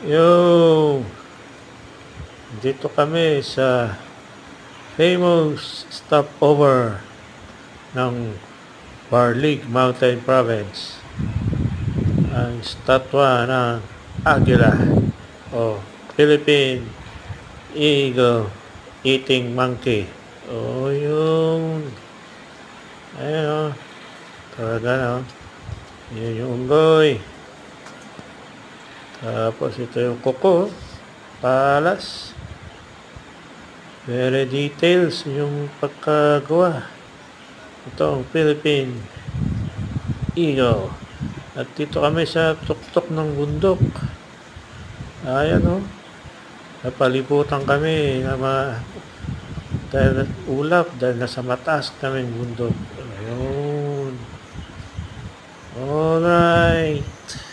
Yo, dito kami sa famous stopover ng Barlig Mountain Province, ang statwa ng Agila o Philippine Eagle Eating Monkey. O yung, ayun o, talaga no, yun yung unggoy. Tapos ito yung kuko, palas. Very details yung pagkagawa. Ito ang Philippine Eagle. At dito kami sa tuktok ng bundok. Ayan o. Napalibutan kami dahil ulap, dahil nasa mataas kaming bundok. Ayun. Alright.